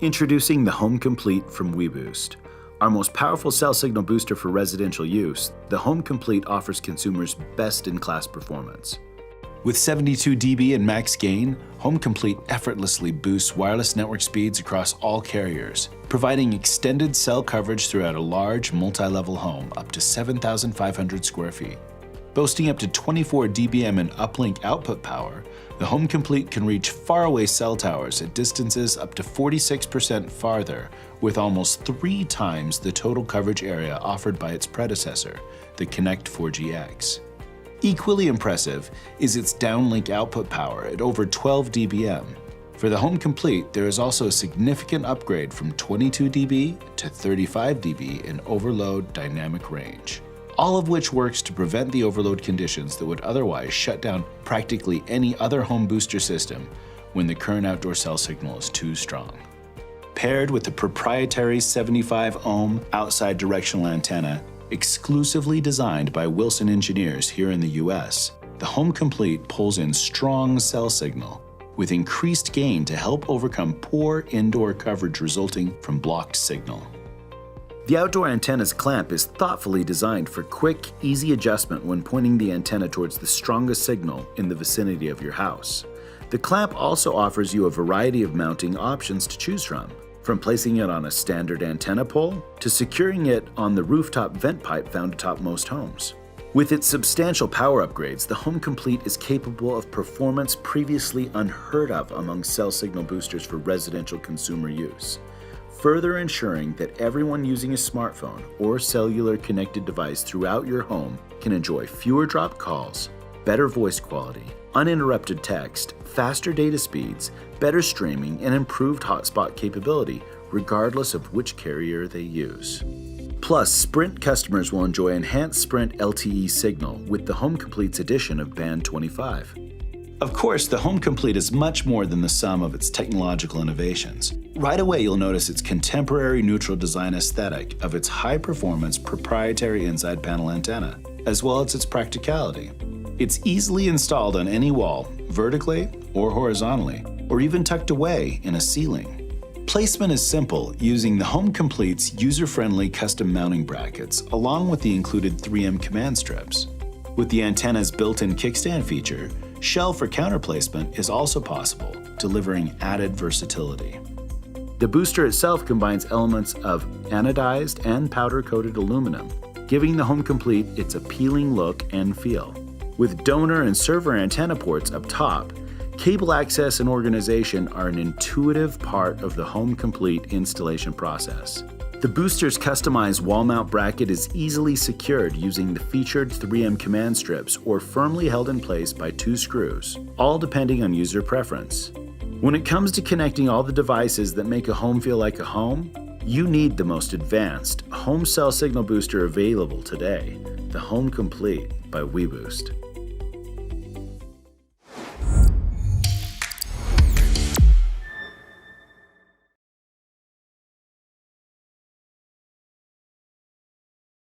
Introducing the Home Complete from WeBoost. Our most powerful cell signal booster for residential use, the Home Complete offers consumers best-in-class performance. With 72 dB in max gain, Home Complete effortlessly boosts wireless network speeds across all carriers, providing extended cell coverage throughout a large, multi-level home up to 7,500 square feet. Boasting up to 24 dBm in uplink output power, the Home Complete can reach faraway cell towers at distances up to 46% farther, with almost 3 times the total coverage area offered by its predecessor, the Connect 4G-X. Equally impressive is its downlink output power at over 12 dBm. For the Home Complete, there is also a significant upgrade from 22 dB to 35 dB in overload dynamic range, all of which works to prevent the overload conditions that would otherwise shut down practically any other home booster system when the current outdoor cell signal is too strong. Paired with the proprietary 75-ohm outside directional antenna, exclusively designed by Wilson engineers here in the US, the Home Complete pulls in strong cell signal with increased gain to help overcome poor indoor coverage resulting from blocked signal. The outdoor antenna's clamp is thoughtfully designed for quick, easy adjustment when pointing the antenna towards the strongest signal in the vicinity of your house. The clamp also offers you a variety of mounting options to choose from placing it on a standard antenna pole to securing it on the rooftop vent pipe found atop most homes. With its substantial power upgrades, the Home Complete is capable of performance previously unheard of among cell signal boosters for residential consumer use, further ensuring that everyone using a smartphone or cellular connected device throughout your home can enjoy fewer dropped calls, better voice quality, uninterrupted text, faster data speeds, better streaming, and improved hotspot capability, regardless of which carrier they use. Plus, Sprint customers will enjoy enhanced Sprint LTE signal with the Home Complete's addition of Band 25. Of course, the Home Complete is much more than the sum of its technological innovations. Right away, you'll notice its contemporary neutral design aesthetic of its high-performance proprietary inside panel antenna, as well as its practicality. It's easily installed on any wall, vertically or horizontally, or even tucked away in a ceiling. Placement is simple, using the Home Complete's user-friendly custom mounting brackets along with the included 3M command strips. With the antenna's built-in kickstand feature, shelf or counter placement is also possible, delivering added versatility. The booster itself combines elements of anodized and powder-coated aluminum, giving the Home Complete its appealing look and feel. With donor and server antenna ports up top, cable access and organization are an intuitive part of the Home Complete installation process. The booster's customized wall mount bracket is easily secured using the featured 3M command strips or firmly held in place by 2 screws, all depending on user preference. When it comes to connecting all the devices that make a home feel like a home, you need the most advanced home cell signal booster available today, the Home Complete by WeBoost.